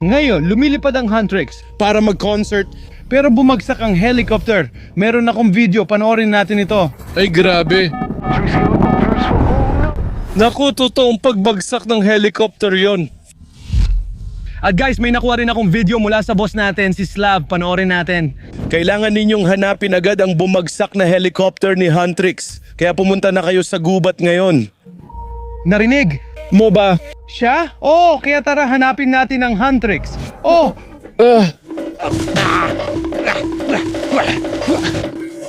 Ngayon, lumilipad ang Huntrix para mag-concert pero bumagsak ang helicopter. Meron akong video, panoorin natin ito. Ay grabe. Naku, totoong pagbagsak ng helicopter yon. At guys, may nakuha rin akong video mula sa boss natin, si Slav. Panoorin natin. Kailangan ninyong hanapin agad ang bumagsak na helicopter ni Huntrix. Kaya pumunta na kayo sa gubat ngayon. Narinig Mo ba? siya? Oo, kaya tara hanapin natin ang Huntrix. Oh!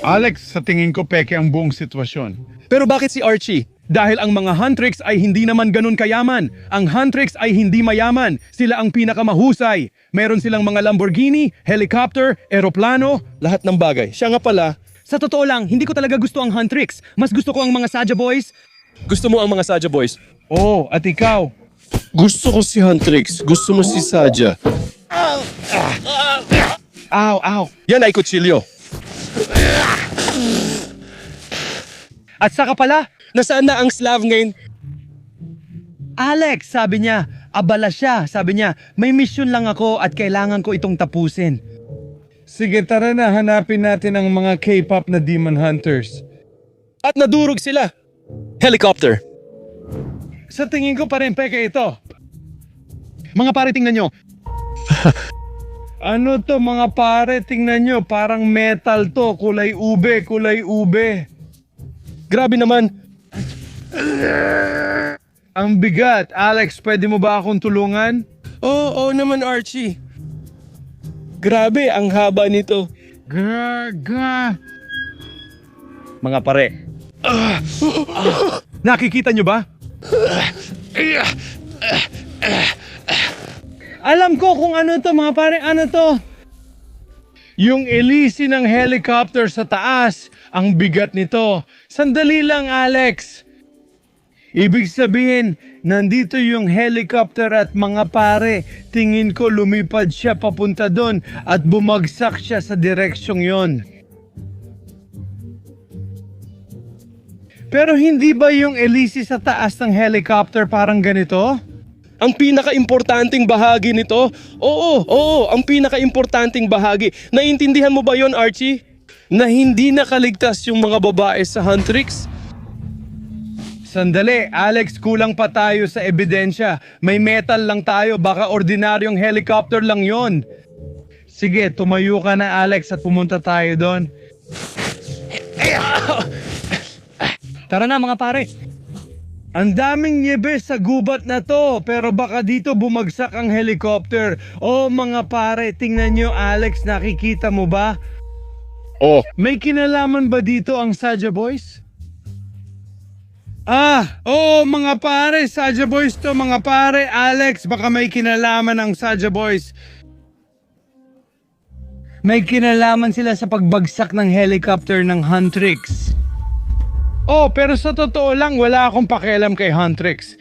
Alex, sa tingin ko peke ang buong sitwasyon. Pero bakit si Archie? Dahil ang mga Huntrix ay hindi naman ganun kayaman. Ang Huntrix ay hindi mayaman. Sila ang pinakamahusay. Meron silang mga Lamborghini, helicopter, eroplano. Lahat ng bagay. Siya nga pala. Sa totoo lang, hindi ko talaga gusto ang Huntrix. Mas gusto ko ang mga Saja Boys. Gusto mo ang mga Saja Boys? Oh, at ikaw? Gusto ko si Huntrix. Gusto mo si Saja. Ow, ow. Yan ay kutsilyo. At saka pala, Nasaan na ang Slav ngayon? Alex, sabi niya, abala siya. Sabi niya, may mission lang ako at kailangan ko itong tapusin. Sige, tara na, hanapin natin ang mga K-pop na Demon Hunters. At nadurog sila. Helicopter. Sa tingin ko pa rin, peke ito. Mga pare, tingnan nyo. Ano to mga pare, tingnan nyo, parang metal to, kulay ube, kulay ube. Grabe naman. Ang bigat. Alex, pwede mo ba akong tulungan? Oo naman Archie. Grabe, ang haba nito. Gaga. Mga pare. Nakikita nyo ba? Alam ko kung ano to mga pare, ano to? Yung elisi ng helicopter sa taas, ang bigat nito. Sandali lang, Alex. Ibig sabihin, nandito yung helicopter at mga pare, tingin ko lumipad siya papunta doon at bumagsak siya sa direksyong yon. Pero hindi ba yung elisi sa taas ng helicopter parang ganito? Ang pinaka-importanting bahagi nito? Oo, ang pinaka-importanting bahagi. Naiintindihan mo ba yon Archie? Na hindi nakaligtas yung mga babae sa Huntrix? Sandali, Alex, kulang pa tayo sa ebidensya. May metal lang tayo, baka ordinaryong helicopter lang yon. Sige, tumayo ka na Alex at pumunta tayo doon. Tara na mga pare. Ang daming nyebe sa gubat na to, pero baka dito bumagsak ang helicopter. Oh mga pare, tingnan nyo Alex, nakikita mo ba? Oh. May kinalaman ba dito ang Saja Boys? Mga pare, Saja Boys to mga pare. Alex, baka may kinalaman ang Saja Boys. May kinalaman sila sa pagbagsak ng helicopter ng Huntrix. Oh, pero sa totoo lang, wala akong pakialam kay Huntrix.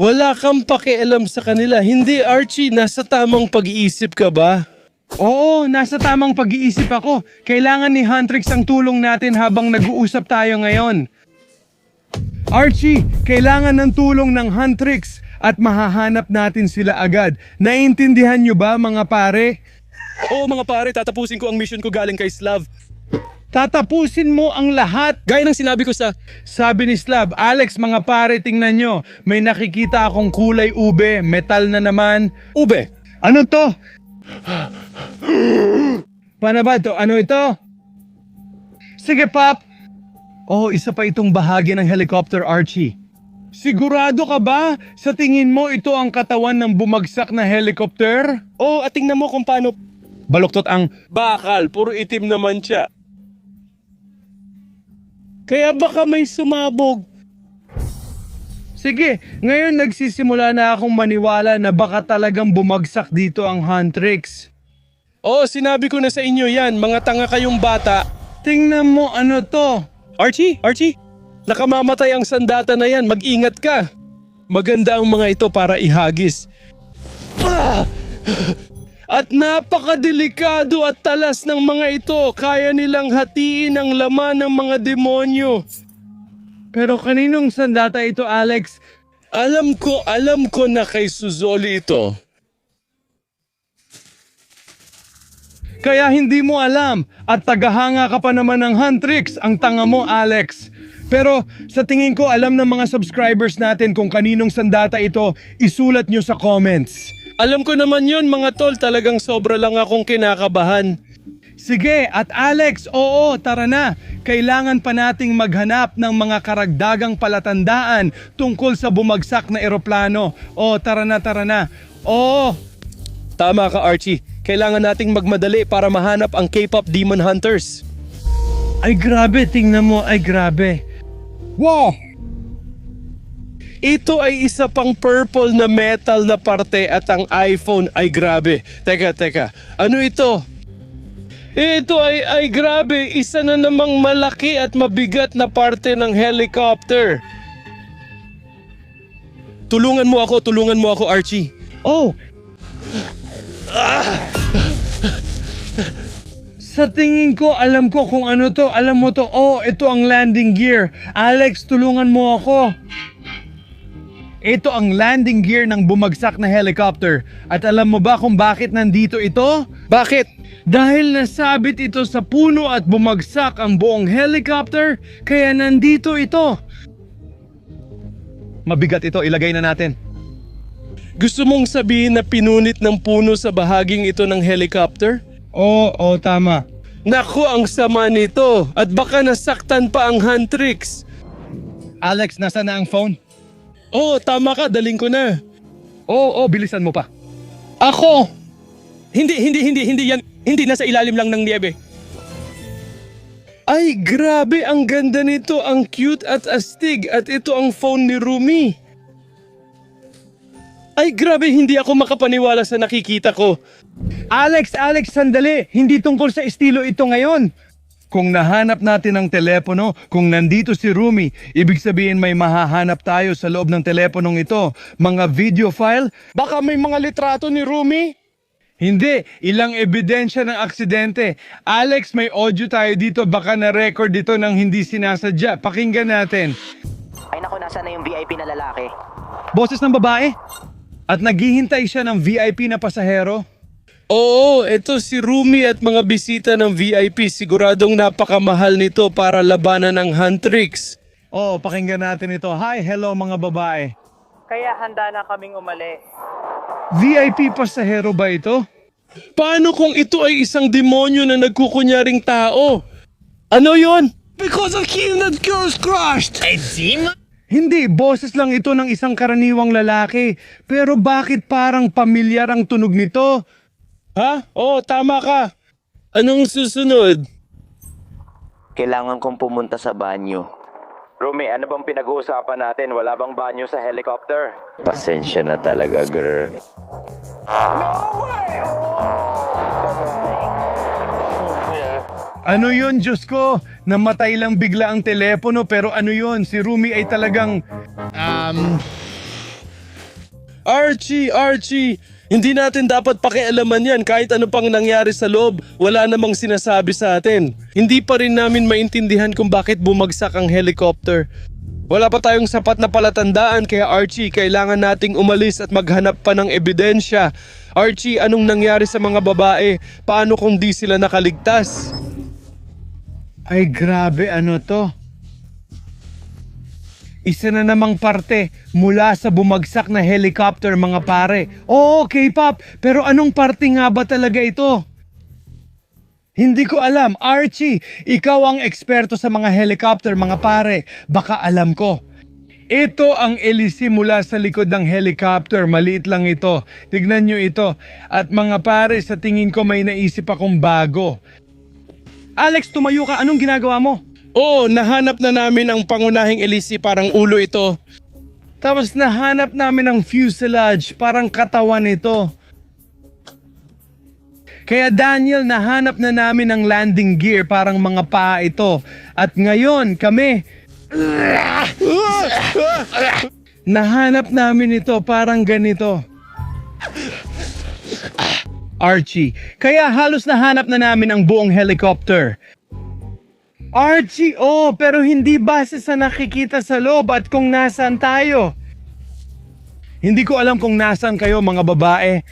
Wala kang pakialam sa kanila. Hindi Archie, nasa tamang pag-iisip ka ba? Oo, nasa tamang pag-iisip ako. Kailangan ni Huntrix ang tulong natin habang nag-uusap tayo ngayon. Archie, kailangan ng tulong ng Huntrix at mahahanap natin sila agad. Naiintindihan nyo ba mga pare? Oo mga pare, tatapusin ko ang mission ko galing kay Slav. Tatapusin mo ang lahat. Gaya ng sinabi ko sa... Sabi ni Slav, Alex mga pare, tingnan nyo. May nakikita akong kulay ube, metal na naman. Ube. Ano to? Paano ba to? Ano ito? Sige, Pop. Oh, isa pa itong bahagi ng helicopter, Archie. Sigurado ka ba? Sa tingin mo ito ang katawan ng bumagsak na helicopter? Oo, at tingnan mo kung paano... Baluktot ang... Bakal, puro itim naman siya. Kaya baka may sumabog. Sige, ngayon nagsisimula na akong maniwala na baka talagang bumagsak dito ang Huntrix. Oo, sinabi ko na sa inyo yan, mga tanga kayong bata. Tingnan mo ano to. Archie, nakamamatay ang sandata na yan, mag-ingat ka. Maganda ang mga ito para ihagis. At napakadelikado at talas ng mga ito, kaya nilang hatiin ang laman ng mga demonyo. Pero kaninong sandata ito, Alex? Alam ko na kay Suzoli ito. Kaya hindi mo alam at tagahanga ka pa naman ng Huntrix, ang tanga mo Alex. Pero sa tingin ko alam ng mga subscribers natin kung kaninong sandata ito, isulat nyo sa comments. Alam ko naman yun mga tol, talagang sobra lang akong kinakabahan. Sige, at Alex, oo, tara na. Kailangan pa nating maghanap ng mga karagdagang palatandaan tungkol sa bumagsak na eroplano. Oo, tara na, tara na. Oo, Tama ka Archie, kailangan nating magmadali para mahanap ang K-pop Demon Hunters. ay grabe, tingnan mo, ay grabe. Wow! Ito ay isa pang purple na metal na parte at ang iPhone ay grabe. Teka, ano ito? Ito ay grabe, isa na namang malaki at mabigat na parte ng helicopter. Tulungan mo ako Archie. Oh! Sa tingin ko, alam ko kung ano to. Alam mo to, oh, ito ang landing gear. Alex, tulungan mo ako. Ito ang landing gear ng bumagsak na helicopter. At alam mo ba kung bakit nandito ito? Bakit? Dahil nasabit ito sa puno at bumagsak ang buong helicopter, kaya nandito ito. Mabigat ito, ilagay na natin. Gusto mong sabihin na pinunit ng puno sa bahaging ito ng helicopter? Oo, tama. Naku, ang sama nito. At baka nasaktan pa ang Huntrix. Alex, nasa na ang phone? Oh, tama ka, daling ko na. Oo, bilisan mo pa. Ako! Hindi yan. Hindi, nasa ilalim lang ng niebe. Ay, grabe, ang ganda nito. Ang cute at astig. At ito ang phone ni Rumi. Ay, grabe, hindi ako makapaniwala sa nakikita ko. Alex, sandali. Hindi tungkol sa estilo ito ngayon. Kung nahanap natin ang telepono, kung nandito si Rumi, ibig sabihin may mahahanap tayo sa loob ng teleponong ito. Mga video file? Baka may mga litrato ni Rumi? Hindi, ilang ebidensya ng aksidente. Alex, may audio tayo dito. Baka na-record dito ng hindi sinasadya. Pakinggan natin. Ay naku, nasa na yung VIP na lalaki? Boses ng babae? At naghihintay siya ng VIP na pasahero? Oo, ito si Rumi at mga bisita ng VIP. Siguradong napakamahal nito para labanan ng Huntrix. Oh, pakinggan natin ito. Hi, hello mga babae. Kaya handa na kaming umali. VIP pasahero ba ito? Paano kung ito ay isang demonyo na nagkukunyaring tao? Ano yon? Because I killed that girl's crushed! Hindi, boses lang ito ng isang karaniwang lalaki. Pero bakit parang pamilyar ang tunog nito? Ha? Oo, tama ka. Anong susunod? Kailangan kong pumunta sa banyo. Rumi, ano bang pinag-uusapan natin? Wala bang banyo sa helicopter? Pasensya na talaga, girl. Ano yun, Diyos ko? Namatay lang bigla ang telepono pero ano yun? Si Rumi ay talagang... Archie! Hindi natin dapat pakialaman yan kahit ano pang nangyari sa loob. Wala namang sinasabi sa atin. Hindi pa rin namin maintindihan kung bakit bumagsak ang helicopter. Wala pa tayong sapat na palatandaan kaya Archie, kailangan nating umalis at maghanap pa ng ebidensya. Archie, anong nangyari sa mga babae? Paano kung di sila nakaligtas? Ay grabe, ano to? Isa na namang parte mula sa bumagsak na helicopter mga pare. Oo, K-pop, pero anong parte nga ba talaga ito? Hindi ko alam. Archie, ikaw ang eksperto sa mga helicopter mga pare. Baka alam ko. Ito ang elisi mula sa likod ng helicopter. Maliit lang ito. Tignan nyo ito. At mga pare, sa tingin ko may naisip akong bago. Alex, tumayo ka. Anong ginagawa mo? Oo, nahanap na namin ang pangunahing elisi, parang ulo ito. Tapos nahanap namin ang fuselage, parang katawan ito. Kaya Daniel, nahanap na namin ang landing gear, parang mga paa ito. At ngayon, kami... nahanap namin ito, parang ganito. Archie, kaya halos nahanap na namin ang buong helicopter. Archie, pero hindi base sa nakikita sa loob at kung nasaan tayo. Hindi ko alam kung nasaan kayo mga babae.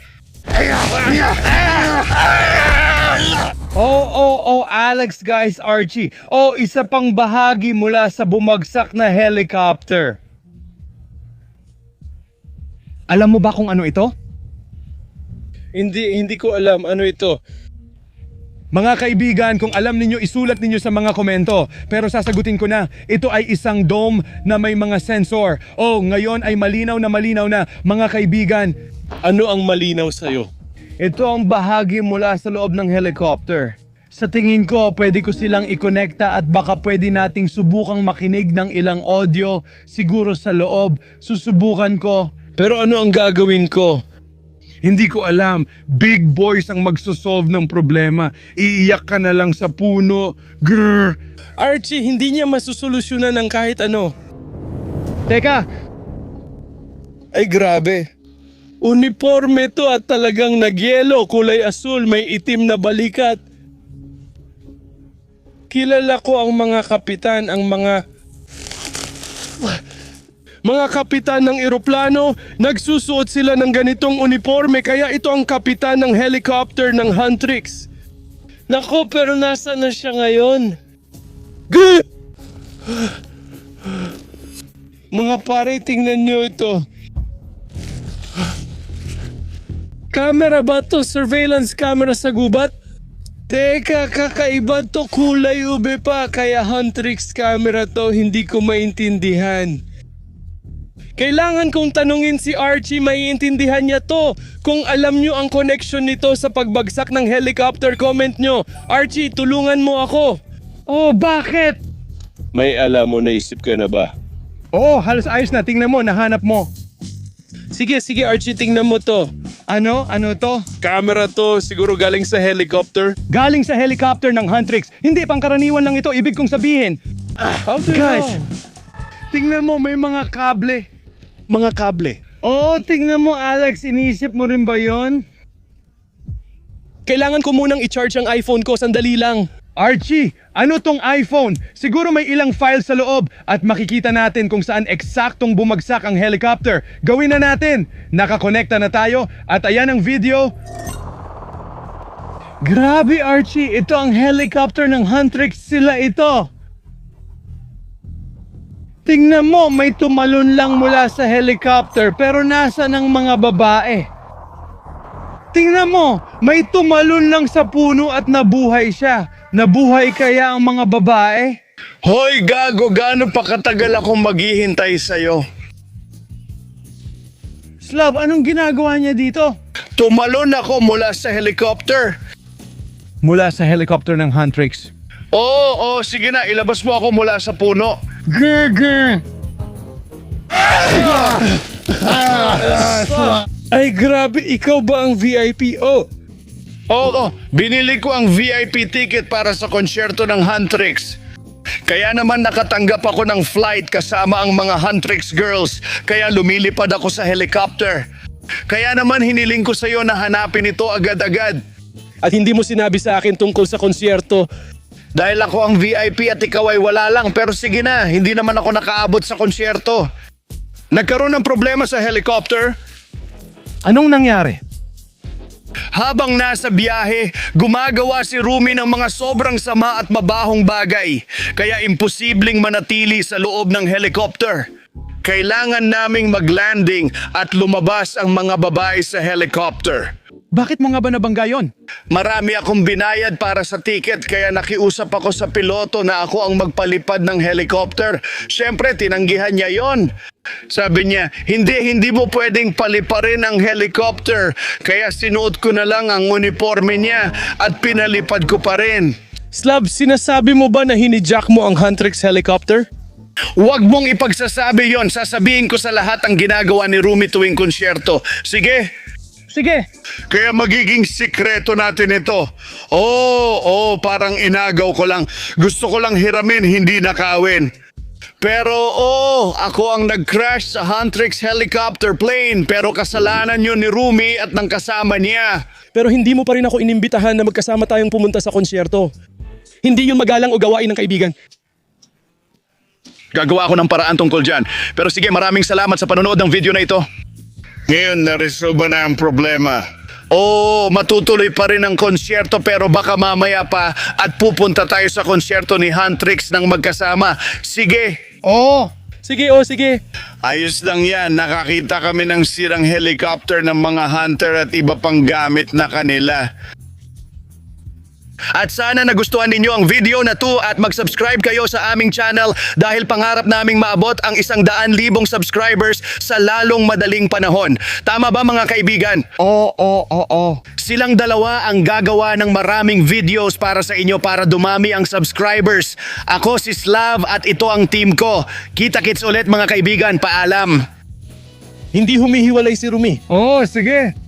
Alex guys, Archie. Isa pang bahagi mula sa bumagsak na helicopter. Alam mo ba kung ano ito? Hindi ko alam ano ito. Mga kaibigan, kung alam ninyo, isulat ninyo sa mga komento. Pero sasagutin ko na, ito ay isang dome na may mga sensor. Ngayon ay malinaw na, mga kaibigan. Ano ang malinaw sa'yo? Ito ang bahagi mula sa loob ng helicopter. Sa tingin ko, pwede ko silang ikonekta at baka pwede nating subukang makinig ng ilang audio. Siguro sa loob, susubukan ko. Pero ano ang gagawin ko? Hindi ko alam. Big boys ang magsosolve ng problema. Iiyak ka na lang sa puno. Grrr. Archie, hindi niya masusolusyonan ng kahit ano. Teka, Ay grabe. Uniforme to at talagang nagyelo, kulay asul, may itim na balikat. Kilala ko ang mga kapitan, mga kapitan ng eroplano, nagsusuot sila ng ganitong uniforme kaya ito ang kapitan ng helicopter ng Huntrix. Nako, pero nasa na siya ngayon? Mga pare, tingnan nyo ito. Camera ba to? Surveillance camera sa gubat? Teka, kakaiba to, kulay ube pa, kaya Huntrix camera to, hindi ko maintindihan. Kailangan kong tanungin si Archie, maiintindihan niya to. Kung alam nyo ang connection nito sa pagbagsak ng helicopter, comment nyo. Archie, tulungan mo ako. bakit? May alam mo, naisip ka na ba? Halos ayos na. Tingnan mo, nahanap mo. Sige Archie, tingnan mo to. Ano? Ano to? Camera to, siguro galing sa helicopter. Galing sa helicopter ng Huntrix. Hindi, pangkaraniwan lang ito. Ibig kong sabihin. How do you Guys, know? tingnan mo, may mga kable. Mga kable. Tingnan mo, Alex. Inisip mo rin ba yon? Kailangan ko munang i-charge ang iPhone ko, sandali lang. Archie, ano tong iPhone? Siguro may ilang file sa loob at makikita natin kung saan eksaktong bumagsak ang helicopter. Gawin na natin. Nakakonekta na tayo at ayan ang video. Grabe, Archie. Ito ang helicopter ng Huntrix. Sila ito. Tingnan mo, may tumalon lang mula sa helicopter pero nasa ng mga babae. Tingnan mo, may tumalon lang sa puno at nabuhay siya. Nabuhay kaya ang mga babae? Hoy gago, gaano pa katagal akong maghihintay sa'yo? Slav, anong ginagawa niya dito? Tumalon ako mula sa helicopter. Mula sa helicopter ng Huntrix. Oo, sige na, ilabas mo ako mula sa puno. Grr. Ay grabe, ikaw ba ang VIP? Oo, binili ko ang VIP ticket para sa konsyerto ng Huntrix. Kaya naman nakatanggap ako ng flight kasama ang mga Huntrix girls, kaya lumilipad ako sa helicopter. Kaya naman hiniling ko sa iyo na hanapin ito agad-agad. At hindi mo sinabi sa akin tungkol sa konsyerto. Dahil ako ang VIP at ikaw ay wala lang, pero sige na, hindi naman ako nakaabot sa konsyerto. Nagkaroon ng problema sa helicopter. Anong nangyari? Habang nasa biyahe, gumagawa si Rumi ng mga sobrang sama at mabahong bagay. Kaya imposibleng manatili sa loob ng helicopter. Kailangan naming mag-landing at lumabas ang mga babae sa helicopter. Bakit mo nga ba nabangga yun? Marami akong binayad para sa ticket kaya nakiusap ako sa piloto na ako ang magpalipad ng helicopter. Siyempre, tinanggihan niya yon. Sabi niya, hindi mo pwedeng paliparin ang helicopter. Kaya sinuot ko na lang ang uniforme niya at pinalipad ko pa rin. Slav, sinasabi mo ba na hinijack mo ang Huntrix helicopter? Huwag mong ipagsasabi yon. Sasabihin ko sa lahat ang ginagawa ni Rumi tuwing konsyerto. Sige? Sige. Kaya magiging sikreto natin ito. Parang inagaw ko lang. Gusto ko lang hiramin, hindi nakawin. Pero ako ang nag-crash sa Huntrix helicopter plane. Pero kasalanan yun ni Rumi at ng kasama niya. Pero hindi mo pa rin ako inimbitahan na magkasama tayong pumunta sa konsyerto. Hindi yun magalang o gawain ng kaibigan. Gagawa ako ng paraan tungkol dyan. Pero sige, maraming salamat sa panonood ng video na ito. Ngayon, na-resolve na ang problema. Oo, matutuloy pa rin ang konsyerto pero baka mamaya pa at pupunta tayo sa konsyerto ni Huntrix ng magkasama. Sige, Oo. Sige, sige. ayos lang yan. Nakakita kami ng sirang helicopter ng mga hunter at iba pang gamit na kanila. At sana nagustuhan ninyo ang video na to at mag-subscribe kayo sa aming channel dahil pangarap naming maabot ang 100,000 subscribers sa lalong madaling panahon. Tama ba mga kaibigan? Oo. Silang dalawa ang gagawa ng maraming videos para sa inyo para dumami ang subscribers. Ako si Slav at ito ang team ko. Kita-kits ulit mga kaibigan, paalam. Hindi humihiwalay si Rumi. Oo, sige.